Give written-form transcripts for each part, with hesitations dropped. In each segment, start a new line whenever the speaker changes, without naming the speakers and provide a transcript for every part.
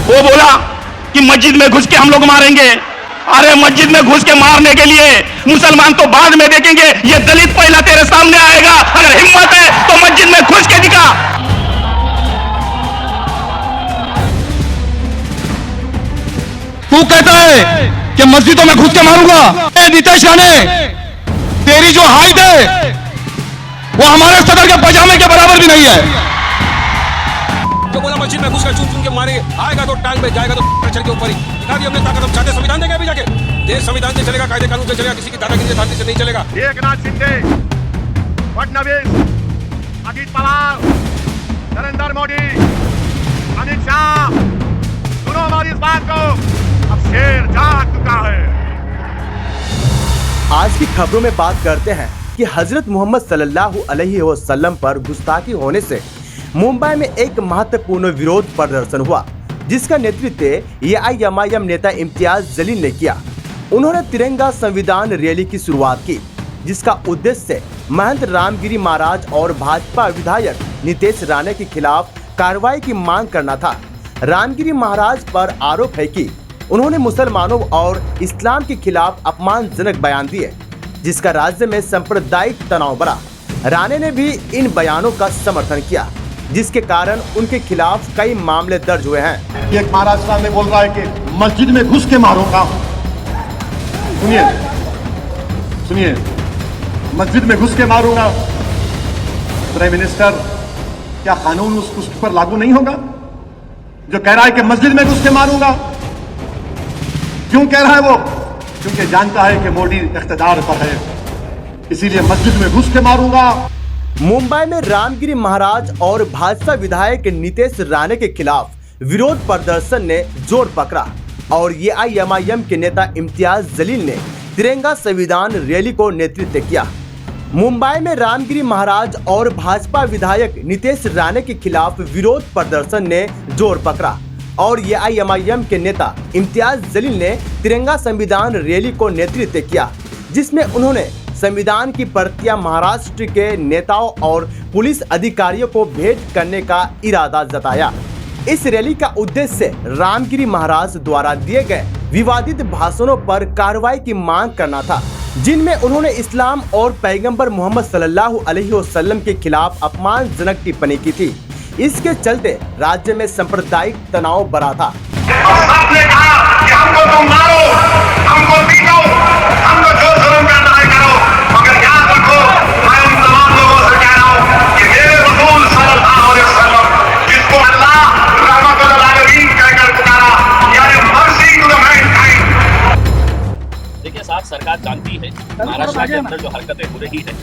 वो बोला कि मस्जिद में घुस के हम लोग मारेंगे। अरे मस्जिद में घुस के मारने के लिए मुसलमान तो बाद में देखेंगे, ये दलित पहला तेरे सामने आएगा। अगर हिम्मत है तो मस्जिद में घुस के दिखा।
तू कहता है कि मस्जिदों में घुस के मारूंगा। नीतीश राणे, तेरी जो हाइट है वो हमारे सदर के पजामे के बराबर भी नहीं है।
जो बोला मस्जिद में घुसकर चुन चुन के मारे, आएगा तो टांग पे, जाएगा तो प्रेशर के ऊपर ही। दिखा दी हमने ताकत। हम चाहते संविधान देंगे अभी जाके। देश संविधान से चलेगा, कायदे कानून से चलेगा, किसी की दादागिरी से शांति से नहीं चलेगा।
एकनाथ शिंदे, फडणवीस, अजित पवार, नरेंद्र मोदी, अमित शाह, सुनो हमारी इस बात को, अब शेर जाग चुका है।
आज की खबरों में बात करते हैं कि हजरत मोहम्मद सल्लल्लाहु अलैहि वसल्लम पर गुस्ताखी होने से मुंबई में एक महत्वपूर्ण विरोध प्रदर्शन हुआ, जिसका नेतृत्व एआईएमआईएम नेता इम्तियाज जलील ने किया। उन्होंने तिरंगा संविधान रैली की शुरुआत की, जिसका उद्देश्य महंत रामगिरी महाराज और भाजपा विधायक नितेश राणे के खिलाफ कार्रवाई की मांग करना था। रामगिरी महाराज पर आरोप है कि उन्होंने मुसलमानों और इस्लाम के खिलाफ अपमानजनक बयान दिए, जिसका राज्य में सांप्रदायिक तनाव बढ़ा। राणे ने भी इन बयानों का समर्थन किया, जिसके कारण उनके खिलाफ कई मामले दर्ज हुए हैं।
एक महाराष्ट्र में बोल रहा है कि मस्जिद में घुस के मारूंगा। सुनिए सुनिए, मस्जिद में घुस के मारूंगा। प्राइम मिनिस्टर, क्या कानून उस पर लागू नहीं होगा? जो कह रहा है कि मस्जिद में घुस के मारूंगा, क्यों कह रहा है वो? क्योंकि जानता है कि मोदी इख्तिदार पर है, इसीलिए मस्जिद में घुस के मारूंगा।
मुंबई में रामगिरी महाराज और भाजपा विधायक नितेश राणे के खिलाफ विरोध प्रदर्शन ने जोर पकड़ा और एआईएमआईएम के नेता इम्तियाज जलील ने तिरंगा संविधान रैली को नेतृत्व किया। मुंबई में रामगिरी महाराज और भाजपा विधायक नितेश राणे के खिलाफ विरोध प्रदर्शन ने जोर पकड़ा और एआईएमआईएम के नेता इम्तियाज जलील ने तिरंगा संविधान रैली को नेतृत्व किया, जिसमें उन्होंने संविधान की प्रतियां महाराष्ट्र के नेताओं और पुलिस अधिकारियों को भेंट करने का इरादा जताया। इस रैली का उद्देश्य रामगिरी महाराज द्वारा दिए गए विवादित भाषणों पर कार्रवाई की मांग करना था, जिनमें उन्होंने इस्लाम और पैगंबर मोहम्मद सल्लल्लाहु अलैहि वसल्लम के खिलाफ अपमानजनक टिप्पणी की थी। इसके चलते राज्य में सांप्रदायिक तनाव बढ़ा था।
आपने कहा कि हमको तुम मारो, हमको पीटो, हमको जो जुल्म करना है करो, मगर याद रखो, मैं उन तमाम लोगों से कह रहा हूं कि मेरे रसूल सल्लल्लाहु अलैहि वसल्लम, जिसको अल्लाह रहमतुल आलमीन कहकर पुकारा, यानी मर्सी टू द मैनकाइंड।
देखिए साहब, सरकार जानती है महाराष्ट्र के अंदर जो हरकतें हो रही है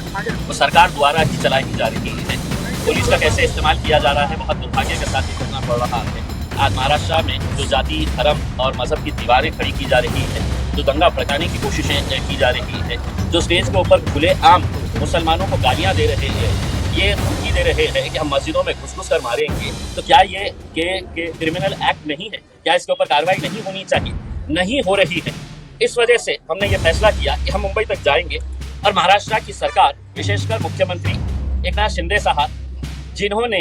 वो सरकार द्वारा ही चलाई जा रही है। पुलिस का कैसे इस्तेमाल किया जा रहा है, बहुत दुर्भाग्य के साथ ही करना पड़ रहा है। आज महाराष्ट्र में जो जाति, धर्म और मजहब की दीवारें खड़ी की जा रही है, जो दंगा भड़काने की कोशिशें की जा रही है, जो स्टेज के ऊपर खुले आम मुसलमानों को गालियां दे रहे हैं, ये धमकी दे रहे हैं कि हम मस्जिदों में घुस कर मारेंगे, तो क्या ये क्रिमिनल एक्ट नहीं है? क्या इसके ऊपर कार्रवाई नहीं होनी चाहिए? नहीं हो रही है। इस वजह से हमने ये फैसला किया कि हम मुंबई तक जाएंगे और महाराष्ट्र की सरकार, विशेषकर मुख्यमंत्री एकनाथ शिंदे साहब, जिन्होंने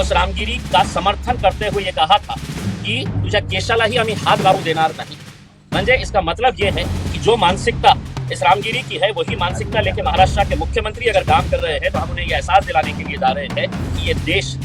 उस रामगिरी का समर्थन करते हुए ये कहा था की तुझ्या केशालाही आम्ही हात लावू देणार नहीं, म्हणजे इसका मतलब ये है कि जो मानसिकता इस रामगिरी की है वही मानसिकता लेके महाराष्ट्र के मुख्यमंत्री अगर काम कर रहे हैं, तो हम उन्हें ये एहसास दिलाने के लिए जा रहे हैं कि ये देश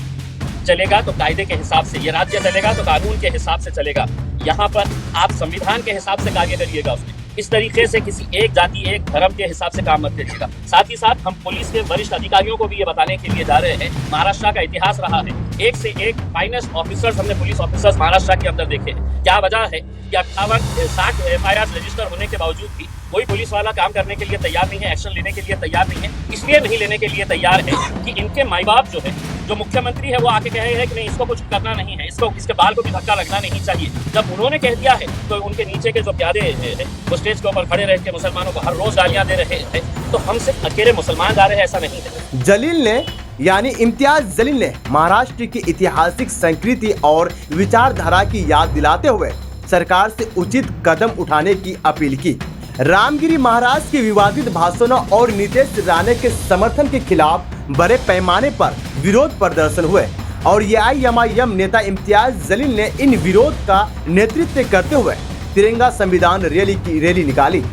चलेगा तो कायदे के हिसाब से, ये राज्य चलेगा तो कानून के हिसाब से चलेगा। यहाँ पर आप संविधान के हिसाब से कार्य करिएगा। उसमें इस तरीके से किसी एक जाति, एक धर्म के हिसाब से काम मत करिएगा। साथ ही साथ हम पुलिस के वरिष्ठ अधिकारियों को भी ये बताने के लिए जा रहे हैं, महाराष्ट्र का इतिहास रहा है, एक से एक फाइनेस्ट ऑफिसर्स हमने पुलिस ऑफिसर्स महाराष्ट्र के अंदर देखे हैं। क्या वजह है कि 58-60 FIR रजिस्टर होने के बावजूद भी कोई पुलिस वाला काम करने के लिए तैयार नहीं है, एक्शन लेने के लिए तैयार नहीं है। इसलिए नहीं लेने के लिए तैयार है कि इनके माई बाप जो है, जो मुख्यमंत्री है, वो आके कहे हैं कि नहीं, इसको कुछ करना नहीं है, इसको इसके बाल को भी धक्का लगना नहीं चाहिए। जब उन्होंने कह दिया है तो उनके नीचे के जो प्यादे हैं वो स्टेज के ऊपर खड़े रह के मुसलमानों को हर रोज गालियां दे रहे थे। तो हम सिर्फ अकेले मुसलमान जा रहे हैं, ऐसा नहीं है।
जलील ने यानी इम्तियाज जलील ने महाराष्ट्र की ऐतिहासिक संस्कृति और विचारधारा की याद दिलाते हुए सरकार से उचित कदम उठाने की अपील की। रामगिरी महाराज के विवादित भाषणों और नितेश राणे के समर्थन के खिलाफ बड़े पैमाने पर विरोध प्रदर्शन हुए और AIMIM नेता इम्तियाज जलील ने इन विरोध का नेतृत्व करते हुए तिरंगा संविधान रैली की रैली निकाली।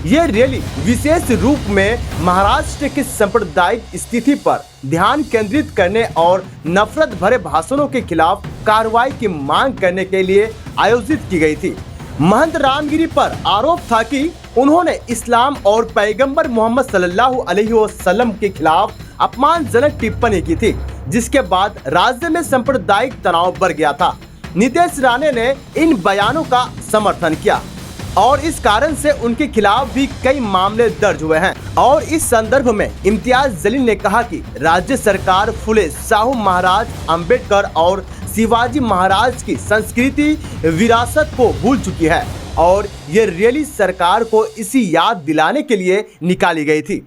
ये रैली विशेष रूप में महाराष्ट्र की सांप्रदायिक स्थिति पर ध्यान केंद्रित करने और नफरत भरे भाषणों के खिलाफ कार्रवाई की मांग करने के लिए आयोजित की गई थी। महंत रामगिरी पर आरोप था कि उन्होंने इस्लाम और पैगंबर मोहम्मद सल्लल्लाहु अलैहि वसल्लम के खिलाफ अपमानजनक टिप्पणी की थी, जिसके बाद राज्य में सांप्रदायिक तनाव बढ़ गया था। नीतीश राणे ने इन बयानों का समर्थन किया और इस कारण से उनके खिलाफ भी कई मामले दर्ज हुए हैं। और इस संदर्भ में इम्तियाज जलील ने कहा कि राज्य सरकार फुले शाहू महाराज, अंबेडकर और शिवाजी महाराज की संस्कृति विरासत को भूल चुकी है और ये रैली सरकार को इसी याद दिलाने के लिए निकाली गई थी।